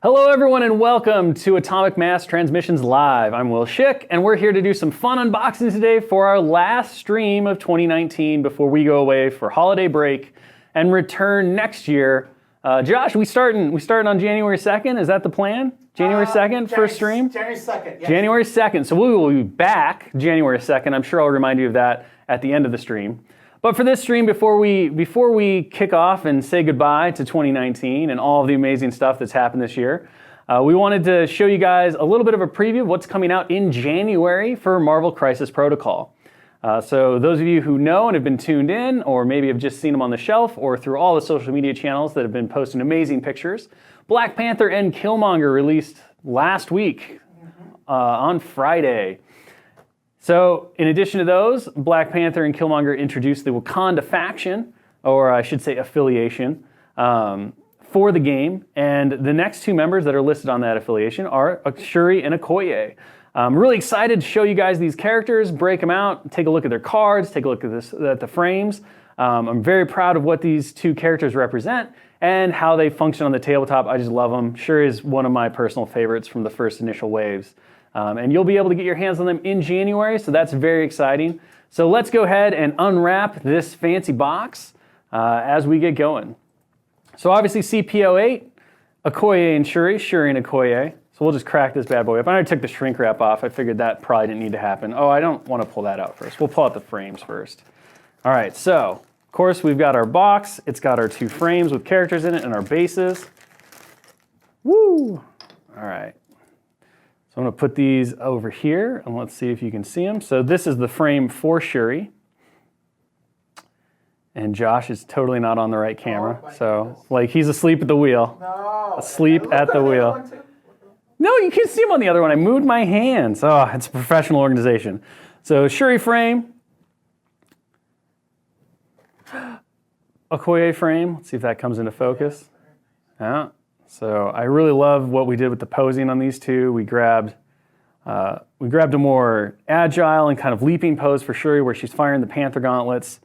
Hello everyone and welcome to Atomic Mass Transmissions Live. I'm Will Schick and we're here to do some fun unboxing today for our last stream of 2019 before we go away for holiday break and return next year. Josh, we starting on January 2nd, is that the plan? January 2nd, first stream? January 2nd, yes. January 2nd, so we will be back January 2nd. I'm sure I'll remind you of that at the end of the stream. But for this stream, before we kick off and say goodbye to 2019 and all of the amazing stuff that's happened this year, we wanted to show you guys a little bit of a preview of what's coming out in January for Marvel Crisis Protocol. So those of you who know and have been tuned in, or maybe have just seen them on the shelf or through all the social media channels that have been posting amazing pictures, Black Panther and Killmonger released last week on Friday. So in addition to those, Black Panther and Killmonger introduced the Wakanda faction, or I should say affiliation, for the game. And the next two members that are listed on that affiliation are Shuri and Okoye. I'm really excited to show you guys these characters, break them out, take a look at their cards, take a look at the frames. I'm very proud of what these two characters represent and how they function on the tabletop. I just love them. Shuri is one of my personal favorites from the first initial waves. And you'll be able to get your hands on them in January, so that's very exciting. So let's go ahead and unwrap this fancy box as we get going. So obviously CP08, Okoye and Shuri and Okoye. So we'll just crack this bad boy up. I already took the shrink wrap off. I figured that probably didn't need to happen. Oh, I don't want to pull that out first. We'll pull out the frames first. All right, so of course we've got our box. It's got our two frames with characters in it and our bases. Woo! All right. So I'm going to put these over here, and let's see if you can see them. So this is the frame for Shuri. And Josh is totally not on the right camera. So, like, he's asleep at the wheel. No. Asleep at the wheel. No, you can see him on the other one. I moved my hands. Oh, it's a professional organization. So Shuri frame. Okoye frame. Let's see if that comes into focus. Yeah. So I really love what we did with the posing on these two. We grabbed a more agile and kind of leaping pose for Shuri where she's firing the Panther gauntlets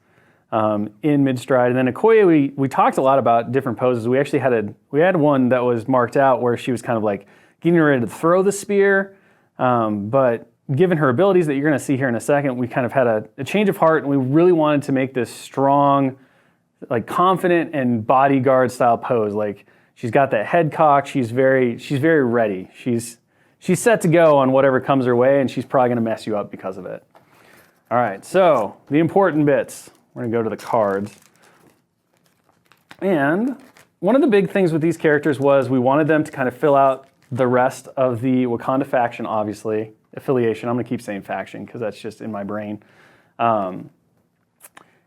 in mid-stride. And then Okoye, we talked a lot about different poses. We actually had one that was marked out where she was kind of like getting ready to throw the spear. But given her abilities that you're going to see here in a second, we kind of had a change of heart and we really wanted to make this strong, like confident and bodyguard style pose. Like, she's got that head cock. She's very ready. She's set to go on whatever comes her way, and she's probably going to mess you up because of it. All right, so the important bits. We're going to go to the cards. And one of the big things with these characters was we wanted them to kind of fill out the rest of the Wakanda faction, obviously. Affiliation. I'm going to keep saying faction because that's just in my brain.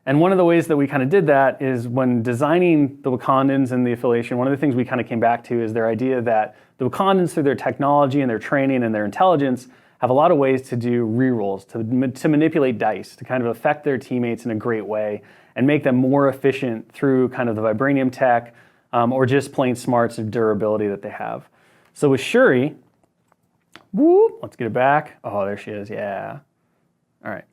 And one of the ways that we kind of did that is when designing the Wakandans and the affiliation, one of the things we kind of came back to is their idea that the Wakandans, through their technology and their training and their intelligence, have a lot of ways to do rerolls, to manipulate dice, to kind of affect their teammates in a great way and make them more efficient through kind of the Vibranium tech or just plain smarts of durability that they have. So with Shuri, whoop, let's get it back. Oh, there she is, yeah. All right.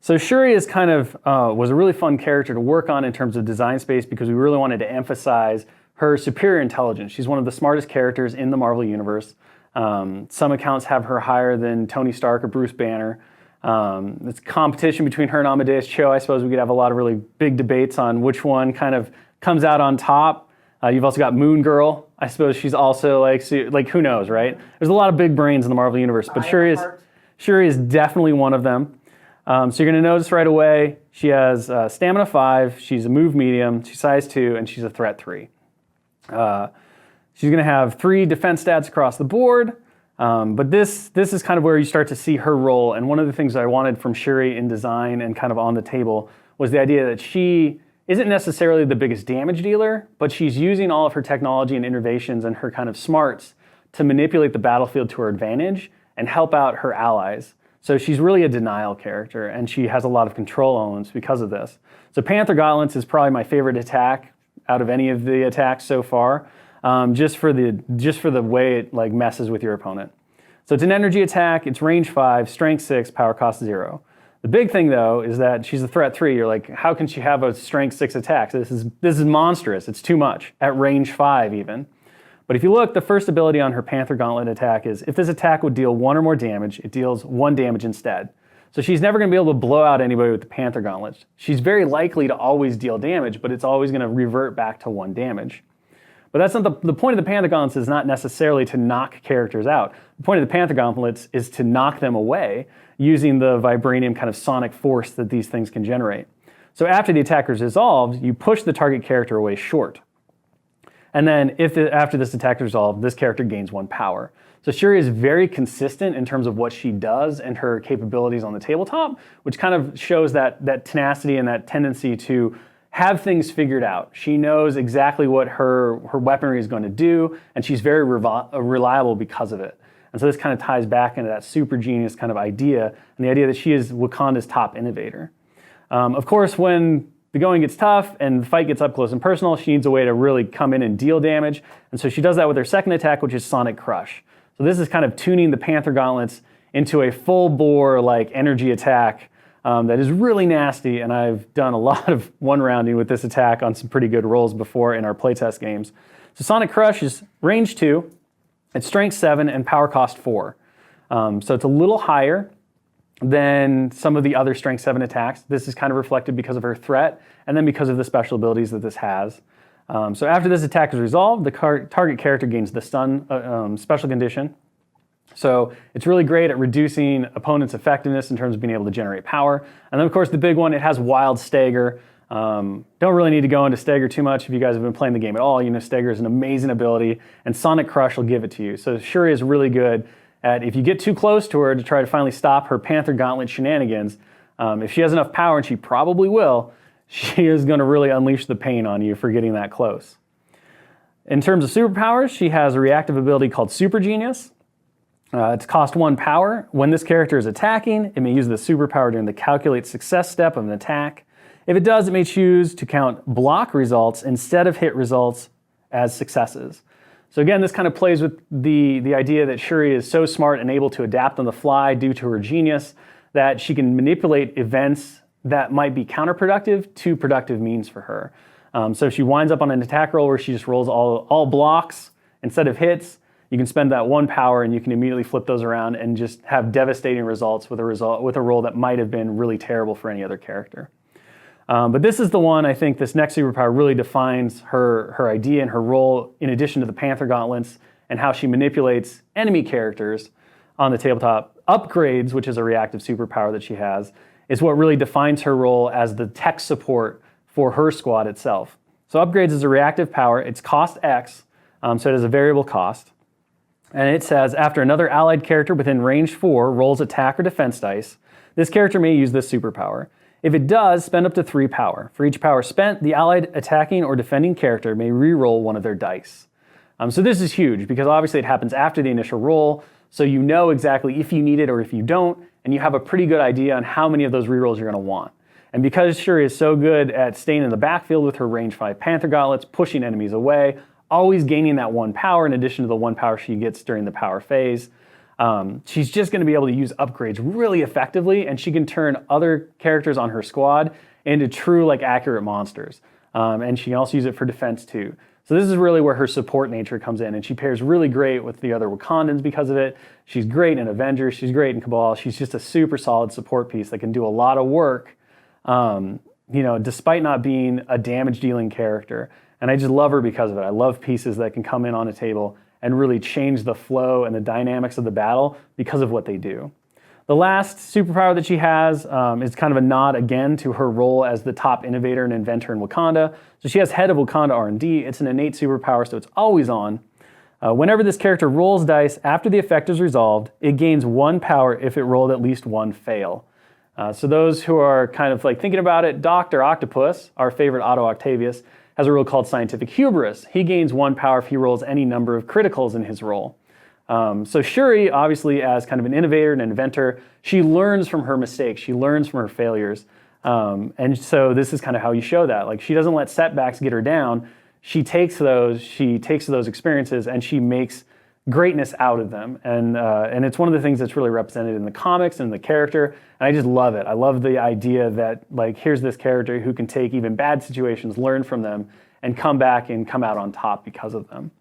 So Shuri is kind of was a really fun character to work on in terms of design space because we really wanted to emphasize her superior intelligence. She's one of the smartest characters in the Marvel Universe. Some accounts have her higher than Tony Stark or Bruce Banner. It's competition between her and Amadeus Cho. I suppose we could have a lot of really big debates on which one kind of comes out on top. You've also got Moon Girl. I suppose she's also like who knows, right? There's a lot of big brains in the Marvel Universe, but Shuri is definitely one of them. So you're going to notice right away, she has stamina 5, she's a move medium, she's size 2, and she's a threat 3. She's going to have 3 defense stats across the board, but this is kind of where you start to see her role. And one of the things I wanted from Shuri in design and kind of on the table was the idea that she isn't necessarily the biggest damage dealer, but she's using all of her technology and innovations and her kind of smarts to manipulate the battlefield to her advantage and help out her allies. So she's really a denial character, and she has a lot of control elements because of this. So Panther Gauntlets is probably my favorite attack out of any of the attacks so far, just for the way it like messes with your opponent. So it's an energy attack. It's range 5, strength 6, power cost 0. The big thing though is that she's a threat 3. You're like, how can she have a strength 6 attack? This is monstrous. It's too much at range 5 even. But if you look, the first ability on her Panther Gauntlet attack is if this attack would deal 1 or more damage, it deals 1 damage instead. So she's never going to be able to blow out anybody with the Panther Gauntlet. She's very likely to always deal damage, but it's always going to revert back to 1 damage. But that's not the point of the Panther Gauntlets is not necessarily to knock characters out. The point of the Panther Gauntlets is to knock them away using the Vibranium kind of sonic force that these things can generate. So after the attack is resolved, you push the target character away short. And then after this attack is resolved, this character gains 1 power. So Shuri is very consistent in terms of what she does and her capabilities on the tabletop, which kind of shows that tenacity and that tendency to have things figured out. She knows exactly what her weaponry is going to do, and she's very reliable because of it. And so this kind of ties back into that super genius kind of idea, and the idea that she is Wakanda's top innovator. Of course, when the going gets tough and the fight gets up close and personal, she needs a way to really come in and deal damage. And so she does that with her second attack, which is Sonic Crush. So this is kind of tuning the Panther Gauntlets into a full-bore like energy attack that is really nasty, and I've done a lot of one-rounding with this attack on some pretty good rolls before in our playtest games. So Sonic Crush is range 2, it's strength 7, and power cost 4. So it's a little higher than some of the other strength 7 attacks. This is kind of reflected because of her threat, and then because of the special abilities that this has. So after this attack is resolved, the target character gains the stun special condition. So it's really great at reducing opponents' effectiveness in terms of being able to generate power. And then, of course, the big one, it has Wild Stagger. Don't really need to go into Stagger too much if you guys have been playing the game at all. You know Stagger is an amazing ability, and Sonic Crush will give it to you. So Shuri is really good at, if you get too close to her to try to finally stop her Panther Gauntlet shenanigans, if she has enough power, and she probably will, she is going to really unleash the pain on you for getting that close. In terms of superpowers, she has a reactive ability called Super Genius. It's cost 1 power. When this character is attacking, it may use the superpower during the calculate success step of an attack. If it does, it may choose to count block results instead of hit results as successes. So again, this kind of plays with the idea that Shuri is so smart and able to adapt on the fly due to her genius that she can manipulate events that might be counterproductive to productive means for her. So if she winds up on an attack roll where she just rolls all blocks instead of hits, you can spend that 1 power and you can immediately flip those around and just have devastating results with a roll that might have been really terrible for any other character. But this is the one, I think, this next superpower really defines her idea and her role in addition to the Panther Gauntlets and how she manipulates enemy characters on the tabletop. Upgrades, which is a reactive superpower that she has, is what really defines her role as the tech support for her squad itself. So upgrades is a reactive power. It's cost X, so it has a variable cost. And it says, after another allied character within range 4 rolls attack or defense dice, this character may use this superpower. If it does, spend up to 3 power. For each power spent, the allied attacking or defending character may re-roll one of their dice. So this is huge because obviously it happens after the initial roll, so you know exactly if you need it or if you don't, and you have a pretty good idea on how many of those re-rolls you're going to want. And because Shuri is so good at staying in the backfield with her range 5 Panther Gauntlets, pushing enemies away, always gaining that 1 power in addition to the 1 power she gets during the power phase. She's just going to be able to use upgrades really effectively, and she can turn other characters on her squad into true, like, accurate monsters. And she can also use it for defense too. So this is really where her support nature comes in, and she pairs really great with the other Wakandans because of it. She's great in Avengers, she's great in Cabal. She's just a super solid support piece that can do a lot of work, despite not being a damage-dealing character. And I just love her because of it. I love pieces that can come in on a table and really change the flow and the dynamics of the battle because of what they do. The last superpower that she has is kind of a nod again to her role as the top innovator and inventor in Wakanda. So she has head of Wakanda R&D. It's an innate superpower, so it's always on. Whenever this character rolls dice after the effect is resolved, it gains 1 power if it rolled at least 1 fail. So those who are kind of like thinking about it, Dr. Octopus, our favorite Otto Octavius, has a rule called Scientific Hubris. He gains 1 power if he rolls any number of criticals in his roll. So Shuri, obviously, as kind of an innovator and an inventor, she learns from her mistakes. She learns from her failures. And so this is kind of how you show that. Like, she doesn't let setbacks get her down. She takes those experiences and she makes greatness out of them. And it's one of the things that's really represented in the comics and the character. And I just love it. I love the idea that, like, here's this character who can take even bad situations, learn from them, and come back and come out on top because of them.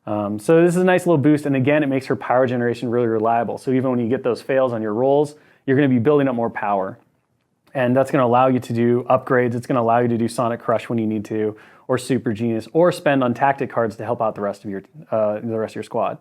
So this is a nice little boost, and again, it makes her power generation really reliable. So even when you get those fails on your rolls, you're going to be building up more power. And that's going to allow you to do upgrades. It's going to allow you to do Sonic Crush when you need to, or Super Genius, or spend on tactic cards to help out the rest of your squad.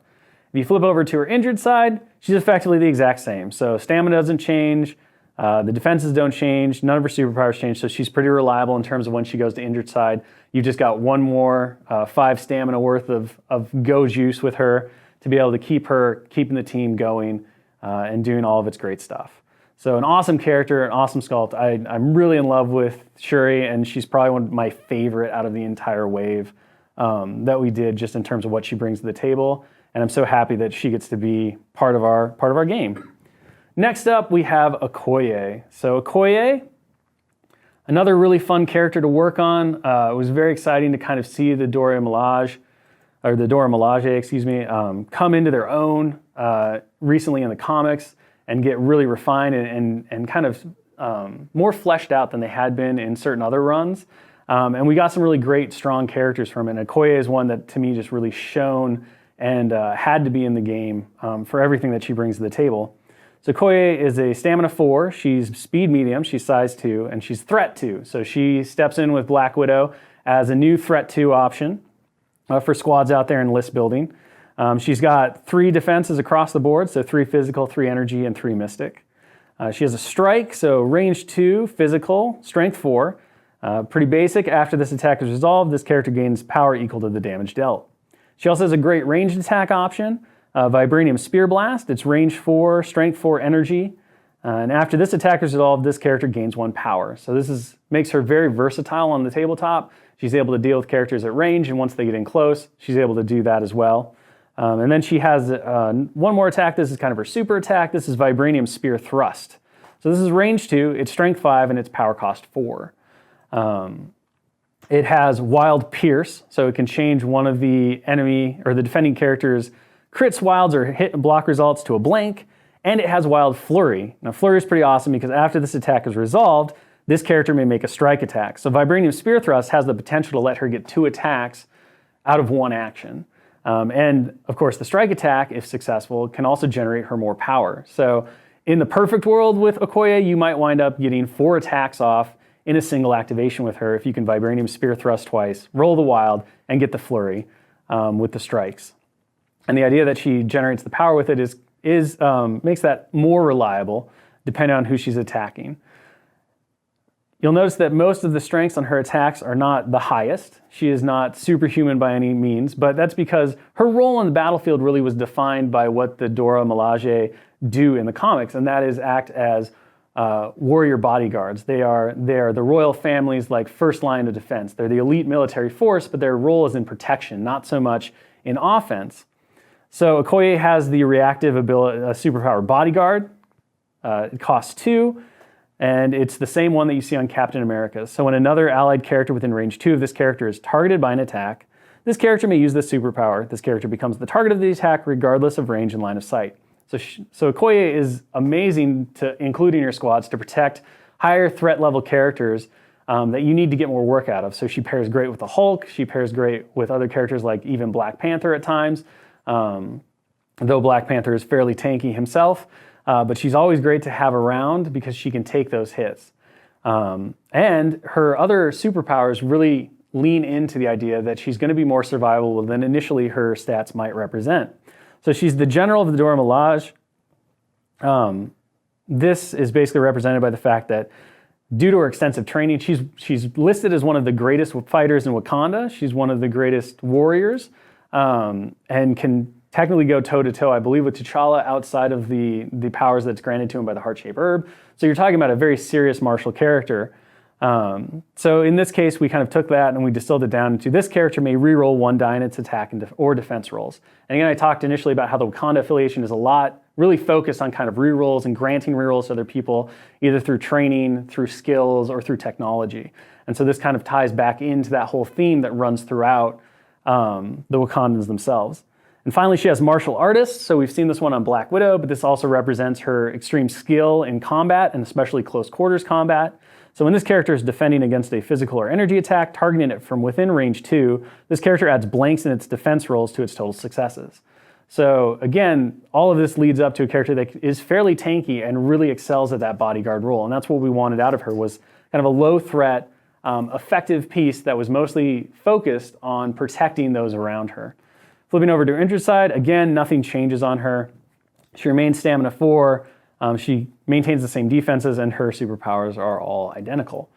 If you flip over to her injured side, she's effectively the exact same. So stamina doesn't change, the defenses don't change, none of her superpowers change, so she's pretty reliable in terms of when she goes to injured side. You've just got one more 5 stamina worth of go juice with her to be able to keeping the team going and doing all of its great stuff. So an awesome character, an awesome sculpt. I'm really in love with Shuri, and she's probably one of my favorite out of the entire wave that we did, just in terms of what she brings to the table. And I'm so happy that she gets to be part of our game. Next up, we have Okoye. So Okoye, another really fun character to work on. It was very exciting to kind of see the Dora Milaje, come into their own recently in the comics and get really refined and kind of more fleshed out than they had been in certain other runs. And we got some really great, strong characters from it. And Okoye is one that, to me, just really shone and had to be in the game for everything that she brings to the table. So Okoye is a stamina 4, she's speed medium, she's size 2, and she's threat 2. So she steps in with Black Widow as a new threat 2 option for squads out there in list building. She's got 3 defenses across the board, so 3 physical, 3 energy, and 3 mystic. She has a strike, so range 2, physical, strength 4. Pretty basic. After this attack is resolved, this character gains power equal to the damage dealt. She also has a great ranged attack option, Vibranium Spear Blast. It's range 4, strength 4, energy. And after this attack is resolved, this character gains 1 power. So this makes her very versatile on the tabletop. She's able to deal with characters at range, and once they get in close, she's able to do that as well. And then she has one more attack. This is kind of her super attack. This is Vibranium Spear Thrust. So this is range 2, it's strength 5, and it's power cost 4. It has Wild Pierce, so it can change one of the enemy or the defending character's crits, wilds, or hit and block results to a blank. And it has Wild Flurry. Now Flurry is pretty awesome because after this attack is resolved, this character may make a strike attack. So Vibranium Spear Thrust has the potential to let her get 2 attacks out of 1 action. And of course, the strike attack, if successful, can also generate her more power. So in the perfect world with Okoye, you might wind up getting 4 attacks off in a single activation with her if you can Vibranium Spear Thrust twice, roll the wild, and get the flurry with the strikes. And the idea that she generates the power with it makes that more reliable depending on who she's attacking. You'll notice that most of the strengths on her attacks are not the highest. She is not superhuman by any means, but that's because her role on the battlefield really was defined by what the Dora Milaje do in the comics, and that is act as warrior bodyguards. They are the royal family's like first line of defense. They're the elite military force, but their role is in protection, not so much in offense. So Okoye has the reactive ability, superpower Bodyguard. It costs 2. And it's the same one that you see on Captain America. So when another allied character within range 2 of this character is targeted by an attack, this character may use this superpower. This character becomes the target of the attack regardless of range and line of sight. So Okoye is amazing to include in your squads to protect higher threat level characters that you need to get more work out of. So she pairs great with the Hulk. She pairs great with other characters like even Black Panther at times, though Black Panther is fairly tanky himself. But she's always great to have around because she can take those hits. And her other superpowers really lean into the idea that she's going to be more survivable than initially her stats might represent. So she's the general of the Dora Milaje. This is basically represented by the fact that due to her extensive training, she's listed as one of the greatest fighters in Wakanda. She's one of the greatest warriors and can technically go toe-to-toe, I believe, with T'Challa outside of the powers that's granted to him by the heart-shaped herb. So you're talking about a very serious martial character. So in this case, we kind of took that and we distilled it down into this character may reroll 1 die in its attack or defense rolls. And again, I talked initially about how the Wakanda affiliation is really focused on kind of rerolls and granting rerolls to other people, either through training, through skills, or through technology. And so this kind of ties back into that whole theme that runs throughout the Wakandans themselves. And finally, she has Martial Artist. So we've seen this one on Black Widow, but this also represents her extreme skill in combat and especially close quarters combat. So when this character is defending against a physical or energy attack, targeting it from within range 2, this character adds blanks in its defense rolls to its total successes. So again, all of this leads up to a character that is fairly tanky and really excels at that bodyguard role. And that's what we wanted out of her, was kind of a low threat, effective piece that was mostly focused on protecting those around her. Flipping over to her injured side, again, nothing changes on her. She remains stamina 4. She maintains the same defenses, and her superpowers are all identical.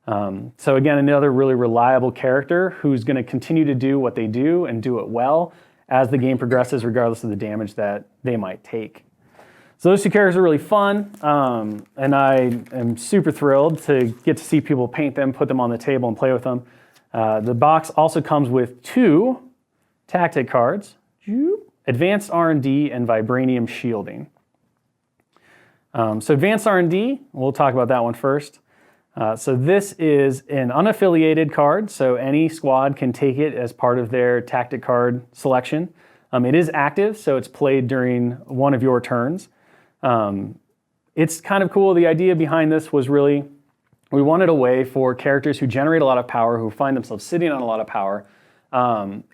So again, another really reliable character who's going to continue to do what they do and do it well as the game progresses, regardless of the damage that they might take. So those two characters are really fun, and I am super thrilled to get to see people paint them, put them on the table, and play with them. The box also comes with 2 tactic cards, Advanced R&D and Vibranium Shielding. So Advanced R&D, we'll talk about that one first. So this is an unaffiliated card, so any squad can take it as part of their tactic card selection. It is active, so it's played during one of your turns. It's kind of cool. The idea behind this was really, we wanted a way for characters who generate a lot of power, who find themselves sitting on a lot of power,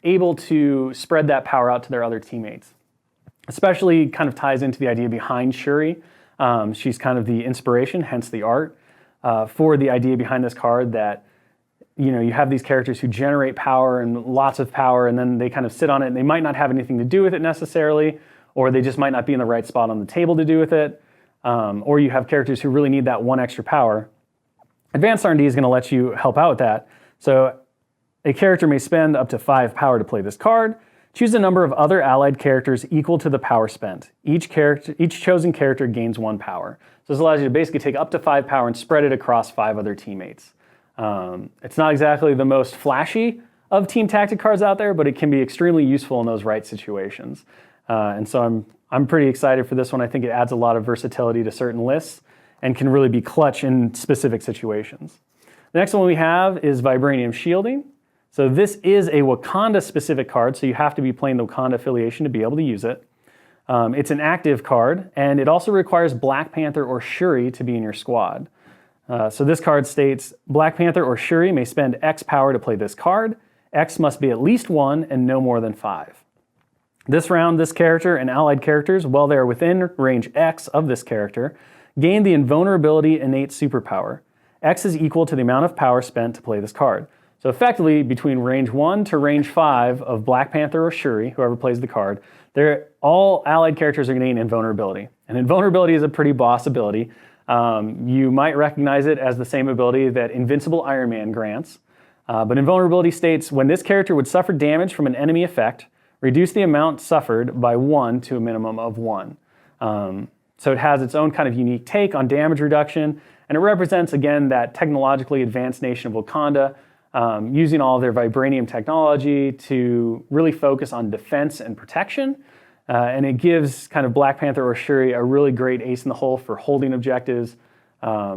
able to spread that power out to their other teammates. Especially kind of ties into the idea behind Shuri. She's kind of the inspiration, hence the art, for the idea behind this card that, you know, you have these characters who generate power and lots of power, and then they kind of sit on it, and they might not have anything to do with it necessarily, or they just might not be in the right spot on the table to do with it, or you have characters who really need that one extra power. Advanced R&D is going to let you help out with that. So a character may spend up to 5 power to play this card. Choose a number of other allied characters equal to the power spent. Each chosen character gains 1 power. So this allows you to basically take up to 5 power and spread it across 5 other teammates. It's not exactly the most flashy of team tactic cards out there, but it can be extremely useful in those right situations. And so I'm pretty excited for this one. I think it adds a lot of versatility to certain lists and can really be clutch in specific situations. The next one we have is Vibranium Shielding. So this is a Wakanda-specific card, so you have to be playing the Wakanda affiliation to be able to use it. It's an active card, and it also requires Black Panther or Shuri to be in your squad. So this card states, Black Panther or Shuri may spend X power to play this card. X must be at least 1 and no more than 5. This round, this character and allied characters, while they are within range X of this character, gain the Invulnerability innate superpower. X is equal to the amount of power spent to play this card. So effectively, between range 1 to range 5 of Black Panther or Shuri, whoever plays the card, all allied characters are going to gain Invulnerability. And Invulnerability is a pretty boss ability. You might recognize it as the same ability that Invincible Iron Man grants. But Invulnerability states, when this character would suffer damage from an enemy effect, reduce the amount suffered by 1 to a minimum of 1. So it has its own kind of unique take on damage reduction, and it represents, again, that technologically advanced nation of Wakanda, using all of their vibranium technology to really focus on defense and protection. And it gives kind of Black Panther or Shuri a really great ace in the hole for holding objectives,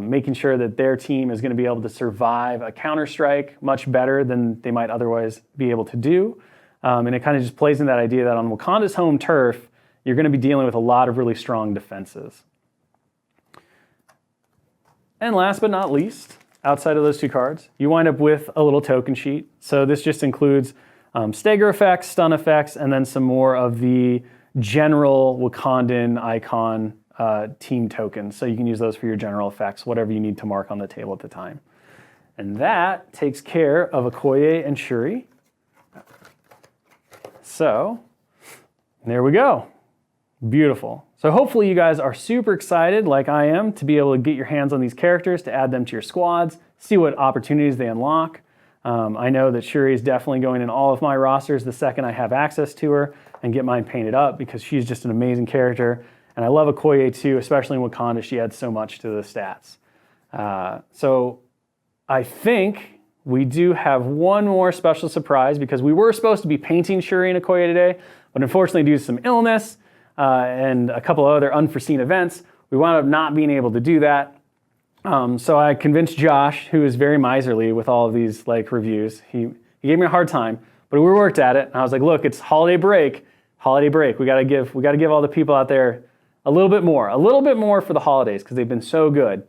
making sure that their team is going to be able to survive a counterstrike much better than they might otherwise be able to do. And it kind of just plays in that idea that on Wakanda's home turf, you're going to be dealing with a lot of really strong defenses. And last but not least, outside of those 2 cards, you wind up with a little token sheet. So this just includes stagger effects, stun effects, and then some more of the general Wakandan icon team tokens. So you can use those for your general effects, whatever you need to mark on the table at the time. And that takes care of Okoye and Shuri. So there we go. Beautiful. So hopefully you guys are super excited, like I am, to be able to get your hands on these characters, to add them to your squads, see what opportunities they unlock. I know that Shuri is definitely going in all of my rosters the second I have access to her and get mine painted up, because she's just an amazing character. And I love Okoye too, especially in Wakanda. She adds so much to the stats. So I think we do have one more special surprise, because we were supposed to be painting Shuri and Okoye today, but unfortunately due to some illness and a couple of other unforeseen events, we wound up not being able to do that. So I convinced Josh, who is very miserly with all of these reviews. He gave me a hard time, but we worked at it. And I was like, look, it's holiday break. We gotta give all the people out there a little bit more for the holidays, because they've been so good.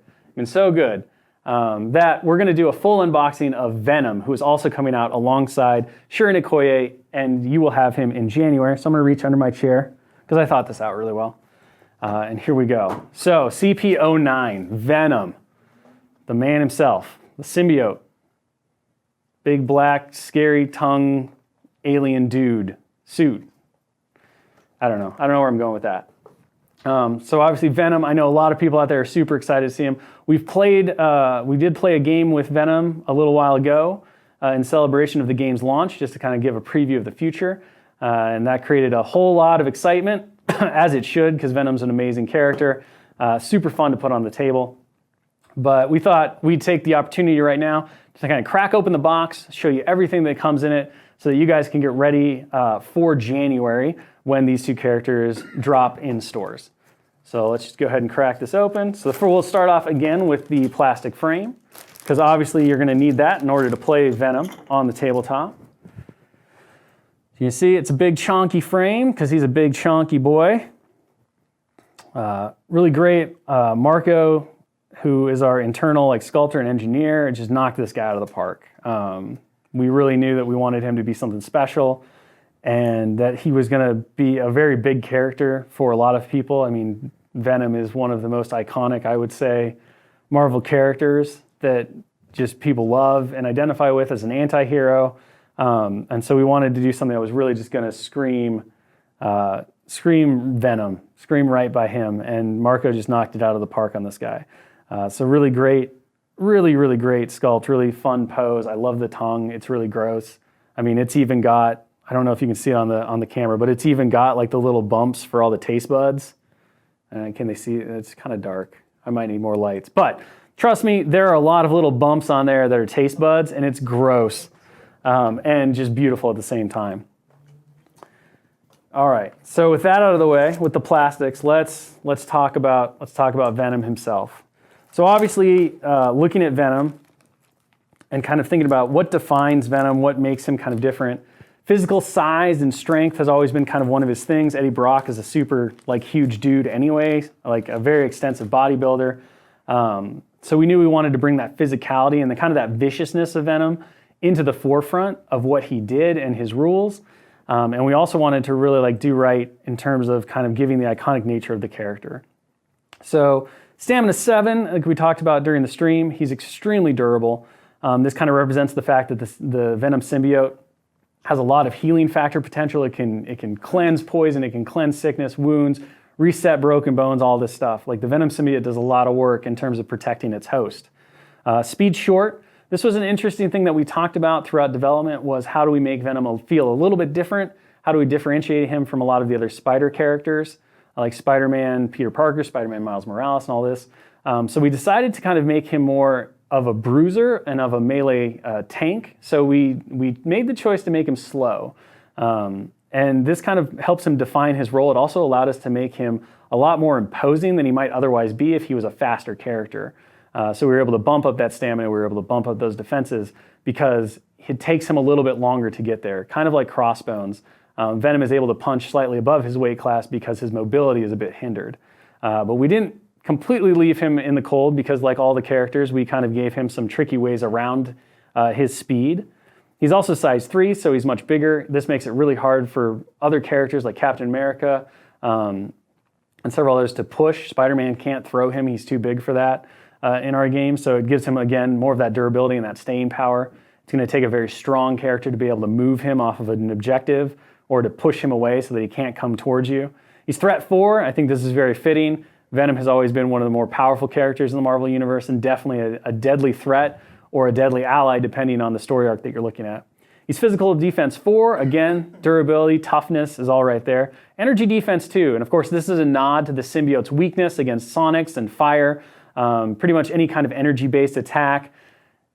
that we're going to do a full unboxing of Venom, who is also coming out alongside Shuri and Okoye, and you will have him in January. So I'm going to reach under my chair because I thought this out really well. And here we go. So CP09, Venom, the man himself, the symbiote, big black, scary tongue, alien dude, suit. I don't know where I'm going with that. So obviously Venom, I know a lot of people out there are super excited to see him. We did play a game with Venom a little while ago in celebration of the game's launch, just to kind of give a preview of the future. And that created a whole lot of excitement, as it should, because Venom's an amazing character. Super fun to put on the table. But we thought we'd take the opportunity right now to kind of crack open the box, show you everything that comes in it, so that you guys can get ready for January when these two characters drop in stores. So let's just go ahead and crack this open. So we'll start off again with the plastic frame, because obviously you're going to need that in order to play Venom on the tabletop. You see it's a big chonky frame because he's a big chonky boy. Really great. Marco, who is our internal sculptor and engineer, just knocked this guy out of the park. We really knew that we wanted him to be something special and that he was going to be a very big character for a lot of people. I mean, Venom is one of the most iconic, I would say, Marvel characters that just people love and identify with as an anti-hero. And so we wanted to do something that was really just going to scream Venom, scream right by him. And Marco just knocked it out of the park on this guy. So really great, really great sculpt, really fun pose. I love the tongue. It's really gross. I mean, it's even got, I don't know if you can see it on the camera, but it's even got the little bumps for all the taste buds. Can they see? It's kind of dark. I might need more lights. But trust me, there are a lot of little bumps on there that are taste buds, and it's gross and just beautiful at the same time. All right. So with that out of the way, with the plastics, let's talk about Venom himself. So obviously, looking at Venom and kind of thinking about what defines Venom, what makes him kind of different. Physical size and strength has always been kind of one of his things. Eddie Brock is a super huge dude anyway, a very extensive bodybuilder. So we knew we wanted to bring that physicality and the kind of that viciousness of Venom into the forefront of what he did and his rules. And we also wanted to really do right in terms of kind of giving the iconic nature of the character. So stamina 7, like we talked about during the stream, he's extremely durable. This kind of represents the fact that the Venom symbiote has a lot of healing factor potential. It can cleanse poison, it can cleanse sickness, wounds, reset broken bones, all this stuff. The Venom symbiote does a lot of work in terms of protecting its host. Speed short. This was an interesting thing that we talked about throughout development, was how do we make Venom feel a little bit different? How do we differentiate him from a lot of the other Spider characters, like Spider-Man, Peter Parker, Spider-Man, Miles Morales, and all this? So we decided to kind of make him more of a bruiser and of a melee tank. So we made the choice to make him slow. And this kind of helps him define his role. It also allowed us to make him a lot more imposing than he might otherwise be if he was a faster character. So we were able to bump up that stamina, we were able to bump up those defenses because it takes him a little bit longer to get there. Kind of like Crossbones. Venom is able to punch slightly above his weight class because his mobility is a bit hindered. But we didn't completely leave him in the cold because, like all the characters, we kind of gave him some tricky ways around his speed. He's also size 3, so he's much bigger. This makes it really hard for other characters like Captain America and several others to push. Spider-Man can't throw him. He's too big for that in our game, so it gives him, again, more of that durability and that staying power. It's going to take a very strong character to be able to move him off of an objective or to push him away so that he can't come towards you. He's threat 4. I think this is very fitting. Venom has always been one of the more powerful characters in the Marvel Universe and definitely a deadly threat or a deadly ally depending on the story arc that you're looking at. He's physical defense 4. Again, durability, toughness is all right there. Energy defense 2. And of course, this is a nod to the symbiote's weakness against sonics and fire. Pretty much any kind of energy-based attack.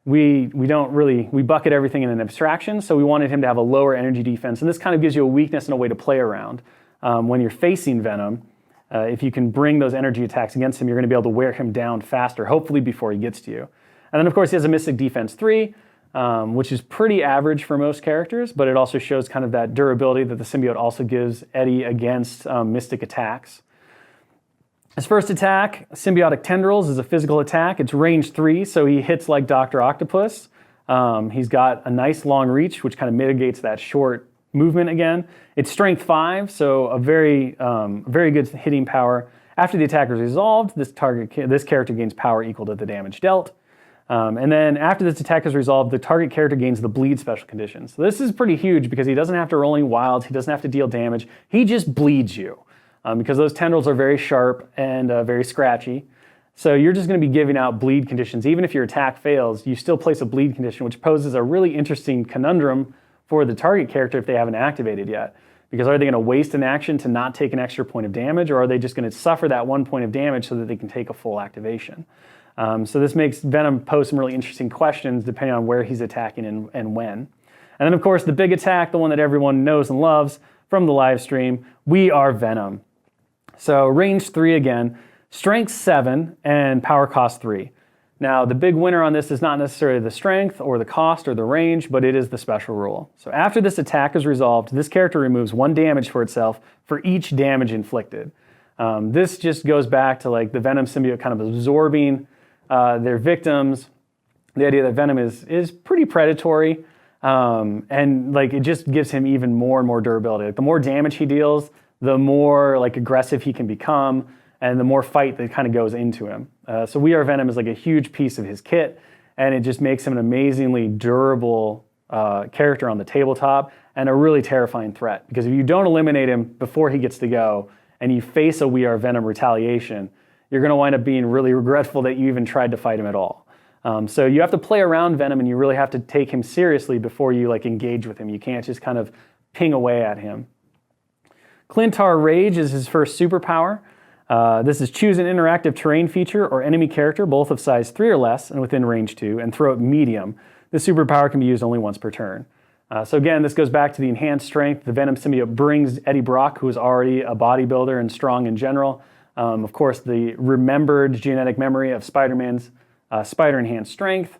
We bucket everything in an abstraction, so we wanted him to have a lower energy defense. And this kind of gives you a weakness and a way to play around. When you're facing Venom, if you can bring those energy attacks against him, you're going to be able to wear him down faster, hopefully before he gets to you. And then, of course, he has a Mystic Defense 3, which is pretty average for most characters, but it also shows kind of that durability that the symbiote also gives Eddie against mystic attacks. His first attack, Symbiotic Tendrils, is a physical attack. It's range 3, so he hits like Dr. Octopus. He's got a nice long reach, which kind of mitigates that short movement again. It's strength 5, so a very good hitting power. After the attack is resolved, this character gains power equal to the damage dealt. And then after this attack is resolved, the target character gains the bleed special condition. So this is pretty huge because he doesn't have to roll any wilds, he doesn't have to deal damage, he just bleeds you. Because those tendrils are very sharp and very scratchy. So you're just going to be giving out bleed conditions. Even if your attack fails, you still place a bleed condition, which poses a really interesting conundrum for the target character if they haven't activated yet. Because are they going to waste an action to not take an extra point of damage, or are they just going to suffer that 1 point of damage so that they can take a full activation? So this makes Venom pose some really interesting questions depending on where he's attacking and when. And then of course the big attack, the one that everyone knows and loves from the live stream, We Are Venom. So range 3 again, strength 7 and power cost 3. Now the big winner on this is not necessarily the strength or the cost or the range, but it is the special rule. So after this attack is resolved, this character removes 1 damage for itself for each damage inflicted. This just goes back to like the Venom symbiote kind of absorbing their victims. The idea that Venom is pretty predatory, and like it just gives him even more and more durability. Like the more damage he deals, the more like aggressive he can become, and the more fight that kind of goes into him. So We Are Venom is like a huge piece of his kit, and it just makes him an amazingly durable character on the tabletop and a really terrifying threat. Because if you don't eliminate him before he gets to go, and you face a We Are Venom retaliation, you're going to wind up being really regretful that you even tried to fight him at all. So you have to play around Venom, and you really have to take him seriously before you like engage with him. You can't just kind of ping away at him. Clintar Rage is his first superpower. This is choose an interactive terrain feature or enemy character, both of size 3 or less and within range 2, and throw it medium. This superpower can be used only once per turn. So again, this goes back to the enhanced strength. The Venom symbiote brings Eddie Brock, who is already a bodybuilder and strong in general. Of course, the remembered genetic memory of Spider-Man's spider-enhanced strength.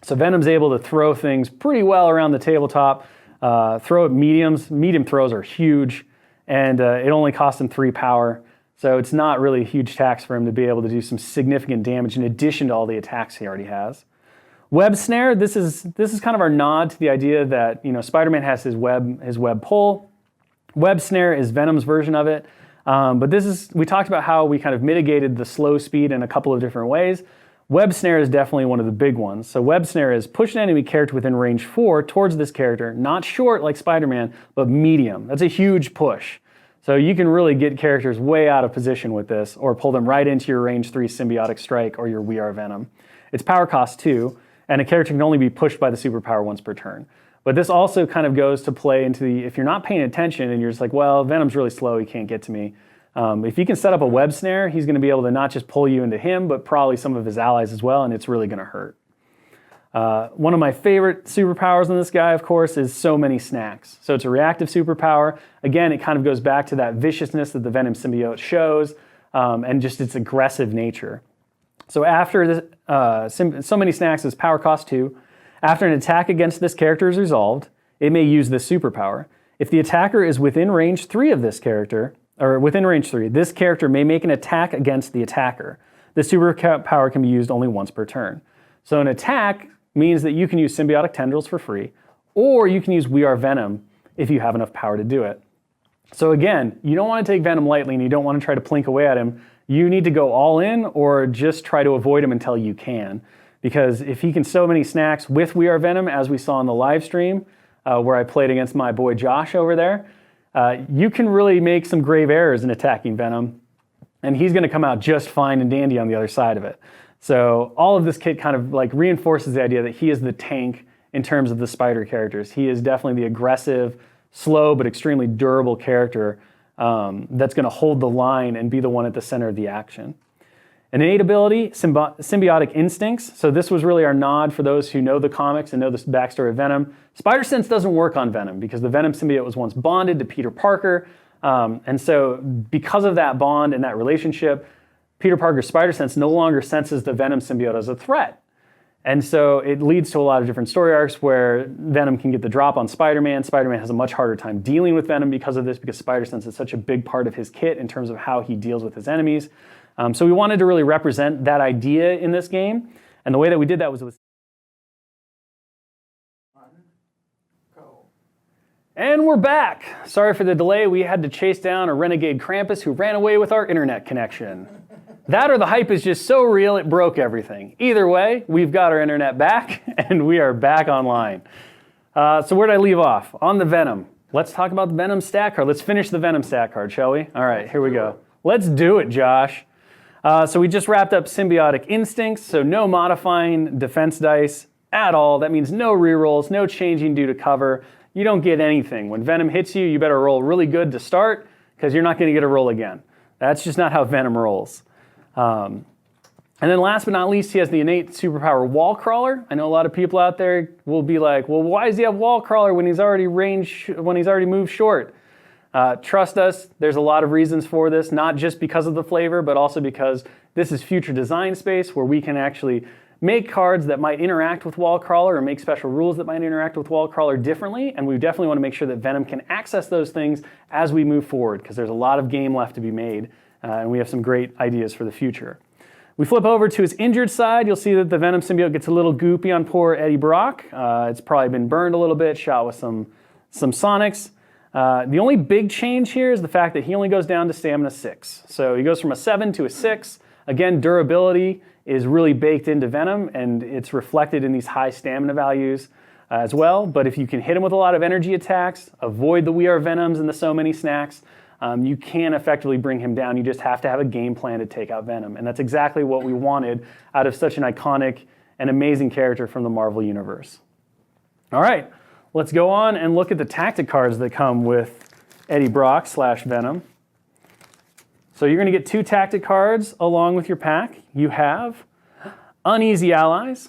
So Venom's able to throw things pretty well around the tabletop. Throw at mediums. Medium throws are huge. And it only costs him 3 power, so it's not really a huge tax for him to be able to do some significant damage in addition to all the attacks he already has. Web Snare, this is kind of our nod to the idea that Spider-Man has his web pull. Web Snare is Venom's version of it, but we talked about how we kind of mitigated the slow speed in a couple of different ways. Web Snare is definitely one of the big ones. So Web Snare is push an enemy character within range 4 towards this character, not short like Spider-Man, but medium. That's a huge push. So you can really get characters way out of position with this, or pull them right into your range 3 symbiotic strike or your We Are Venom. It's power cost 2, and a character can only be pushed by the superpower once per turn. But this also kind of goes to play into if you're not paying attention and you're just like, well, Venom's really slow, he can't get to me. If you can set up a web snare, he's going to be able to not just pull you into him, but probably some of his allies as well, and it's really going to hurt. One of my favorite superpowers on this guy, of course, is So Many Snacks. So it's a reactive superpower. Again, it kind of goes back to that viciousness that the Venom symbiote shows, and just its aggressive nature. So after this, So Many Snacks is power cost 2. After an attack against this character is resolved, it may use this superpower. If the attacker is within range 3 of this character, or within range 3, this character may make an attack against the attacker. This superpower can be used only once per turn. So an attack means that you can use symbiotic tendrils for free, or you can use We Are Venom if you have enough power to do it. So again, you don't want to take Venom lightly and you don't want to try to plink away at him. You need to go all in or just try to avoid him until you can. Because if he can So Many Snacks with We Are Venom, as we saw in the live stream, where I played against my boy Josh over there, you can really make some grave errors in attacking Venom, and he's going to come out just fine and dandy on the other side of it. So all of this kit kind of like reinforces the idea that he is the tank in terms of the Spider characters. He is definitely the aggressive, slow, but extremely durable character that's going to hold the line and be the one at the center of the action. An innate ability, symbiotic instincts. So this was really our nod for those who know the comics and know the backstory of Venom. Spider Sense doesn't work on Venom because the Venom symbiote was once bonded to Peter Parker. And so because of that bond and that relationship, Peter Parker's Spider Sense no longer senses the Venom symbiote as a threat. And so it leads to a lot of different story arcs where Venom can get the drop on Spider-Man. Spider-Man has a much harder time dealing with Venom because of this, because Spider-Sense is such a big part of his kit in terms of how he deals with his enemies. So we wanted to really represent that idea in this game. And the way that we did that was with... And we're back. Sorry for the delay. We had to chase down a renegade Krampus who ran away with our internet connection. That or the hype is just so real it broke everything. Either way, we've got our internet back and we are back online. So where did I leave off? On the Venom. Let's talk about the Venom stat card. Let's finish the Venom stat card, shall we? All right, here we go. Let's do it, Josh. So we just wrapped up Symbiotic Instincts, so no modifying defense dice at all. That means no rerolls, no changing due to cover. You don't get anything. When Venom hits you, you better roll really good to start because you're not going to get a roll again. That's just not how Venom rolls. And then last but not least, he has the innate superpower Wall Crawler. I know a lot of people out there will be like, well, why does he have Wall Crawler when he's already moved short? Trust us, there's a lot of reasons for this, not just because of the flavor, but also because this is future design space where we can actually make cards that might interact with Wall Crawler or make special rules that might interact with Wall Crawler differently, and we definitely want to make sure that Venom can access those things as we move forward, because there's a lot of game left to be made, and we have some great ideas for the future. We flip over to his injured side, you'll see that the Venom symbiote gets a little goopy on poor Eddie Brock. It's probably been burned a little bit, shot with some sonics. The only big change here is the fact that he only goes down to stamina 6. So he goes from a 7 to a 6. Again, durability is really baked into Venom, and it's reflected in these high stamina values as well. But if you can hit him with a lot of energy attacks, avoid the We Are Venoms and the So Many Snacks, you can effectively bring him down. You just have to have a game plan to take out Venom. And that's exactly what we wanted out of such an iconic and amazing character from the Marvel Universe. All right, let's go on and look at the tactic cards that come with Eddie Brock / Venom. So you're going to get 2 tactic cards along with your pack. You have Uneasy Allies,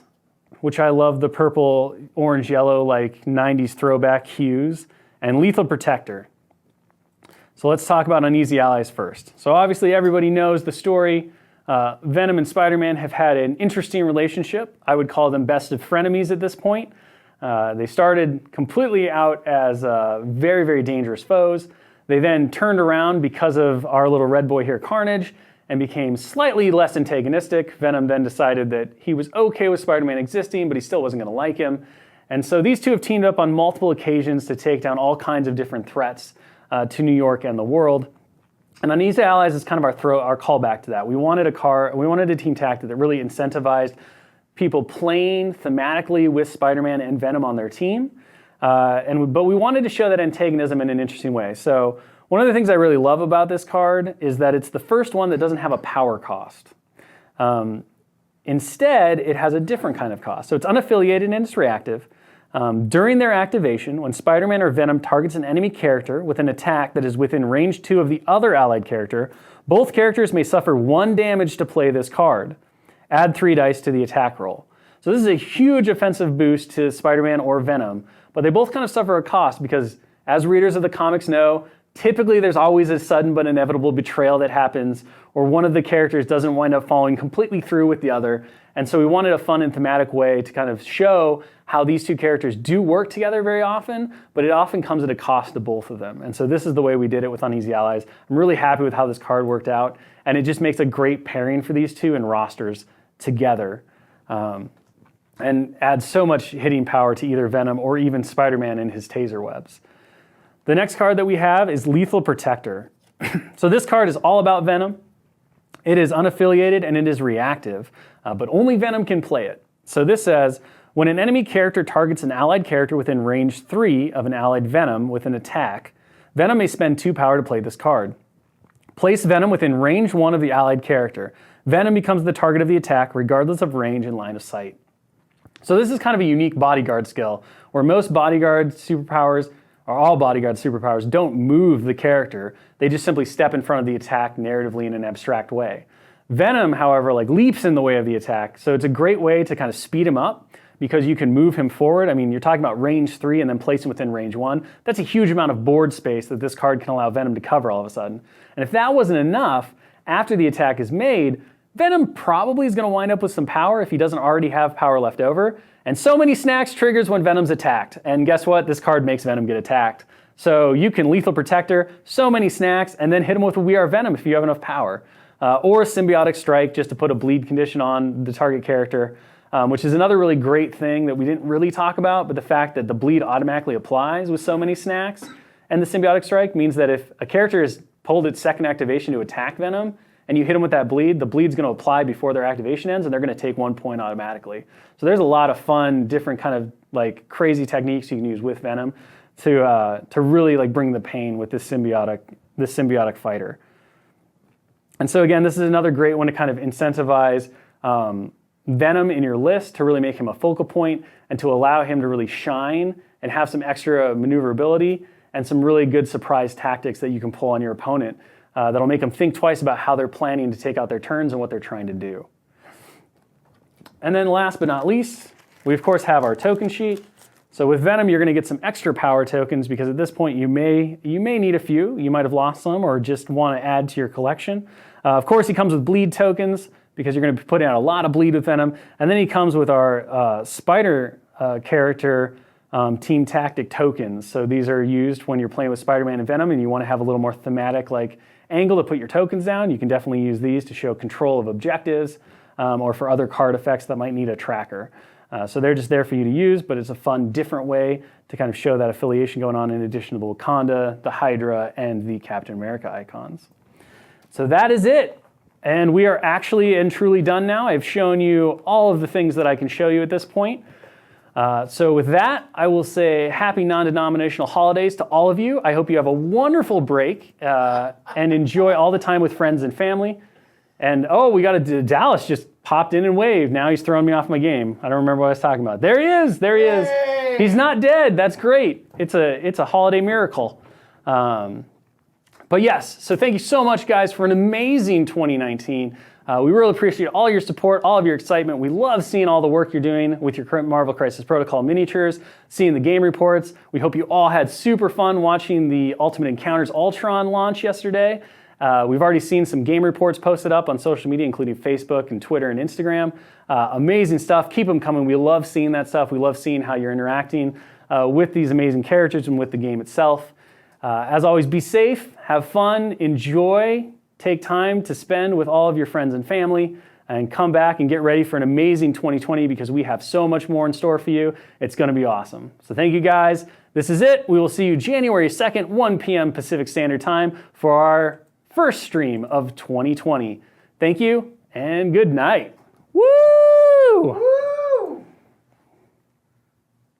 which I love the purple, orange, yellow, like 90s throwback hues, and Lethal Protector. So let's talk about Uneasy Allies first. So obviously everybody knows the story. Venom and Spider-Man have had an interesting relationship. I would call them best of frenemies at this point. They started completely out as very, very dangerous foes. They then turned around because of our little red boy here, Carnage, and became slightly less antagonistic. Venom then decided that he was okay with Spider-Man existing, but he still wasn't going to like him. And so these two have teamed up on multiple occasions to take down all kinds of different threats to New York and the world. And Uneasy Allies is kind of our callback to that. We wanted a team tactic that really incentivized people playing thematically with Spider-Man and Venom on their team. But we wanted to show that antagonism in an interesting way. So one of the things I really love about this card is that it's the first one that doesn't have a power cost. Instead, it has a different kind of cost. So it's unaffiliated and it's reactive. During their activation, when Spider-Man or Venom targets an enemy character with an attack that is within range 2 of the other allied character, both characters may suffer 1 damage to play this card. Add 3 dice to the attack roll. So this is a huge offensive boost to Spider-Man or Venom, but they both kind of suffer a cost because, as readers of the comics know, typically there's always a sudden but inevitable betrayal that happens, or one of the characters doesn't wind up following completely through with the other. And so we wanted a fun and thematic way to kind of show how these two characters do work together very often, but it often comes at a cost to both of them. And so this is the way we did it with Uneasy Allies. I'm really happy with how this card worked out, and it just makes a great pairing for these two in rosters together. And adds so much hitting power to either Venom or even Spider-Man in his taser webs. The next card that we have is Lethal Protector. So this card is all about Venom. It is unaffiliated and it is reactive, but only Venom can play it. So this says, when an enemy character targets an allied character within range 3 of an allied Venom with an attack, Venom may spend 2 power to play this card. Place Venom within range 1 of the allied character. Venom becomes the target of the attack regardless of range and line of sight. So this is kind of a unique bodyguard skill, where most bodyguard superpowers, or all bodyguard superpowers, don't move the character. They just simply step in front of the attack narratively in an abstract way. Venom, however, leaps in the way of the attack, so it's a great way to kind of speed him up because you can move him forward. I mean, you're talking about range 3 and then place him within range 1. That's a huge amount of board space that this card can allow Venom to cover all of a sudden. And if that wasn't enough, after the attack is made, Venom probably is going to wind up with some power if he doesn't already have power left over. And so many snacks triggers when Venom's attacked. And guess what? This card makes Venom get attacked. So you can Lethal Protector, so many snacks, and then hit him with a We Are Venom if you have enough power. Or Symbiotic Strike just to put a bleed condition on the target character, which is another really great thing that we didn't really talk about, but the fact that the bleed automatically applies with so many snacks and the Symbiotic Strike means that if a character has pulled its second activation to attack Venom, and you hit them with that bleed, the bleed's going to apply before their activation ends, and they're going to take 1 point automatically. So there's a lot of fun, different kind of like crazy techniques you can use with Venom to really like bring the pain with this symbiotic fighter. And so again, this is another great one to kind of incentivize Venom in your list to really make him a focal point and to allow him to really shine and have some extra maneuverability and some really good surprise tactics that you can pull on your opponent. That'll make them think twice about how they're planning to take out their turns and what they're trying to do. And then last but not least, we of course have our token sheet. So with Venom, you're going to get some extra power tokens because at this point you may need a few. You might have lost some or just want to add to your collection. Of course, he comes with bleed tokens because you're going to be putting out a lot of bleed with Venom. And then he comes with our Spider character team tactic tokens. So these are used when you're playing with Spider-Man and Venom and you want to have a little more thematic like angle to put your tokens down. You can definitely use these to show control of objectives or for other card effects that might need a tracker. So they're just there for you to use, but it's a fun, different way to kind of show that affiliation going on in addition to the Wakanda, the Hydra, and the Captain America icons. So that is it. And we are actually and truly done now. I've shown you all of the things that I can show you at this point. So with that, I will say happy non-denominational holidays to all of you. I hope you have a wonderful break and enjoy all the time with friends and family. And oh, we got Dallas just popped in and waved. Now he's throwing me off my game. I don't remember what I was talking about. There he is. There he is. He's not dead. That's great. It's a holiday miracle. But yes, so thank you so much, guys, for an amazing 2019. We really appreciate all your support, all of your excitement. We love seeing all the work you're doing with your current Marvel Crisis Protocol miniatures, seeing the game reports. We hope you all had super fun watching the Ultimate Encounters Ultron launch yesterday. We've already seen some game reports posted up on social media, including Facebook and Twitter and Instagram. Amazing stuff. Keep them coming. We love seeing that stuff. We love seeing how you're interacting with these amazing characters and with the game itself. As always, be safe, have fun, enjoy. Take time to spend with all of your friends and family and come back and get ready for an amazing 2020 because we have so much more in store for you. It's going to be awesome. So thank you guys. This is it. We will see you January 2nd, 1 p.m. Pacific Standard Time for our first stream of 2020. Thank you and good night. Woo!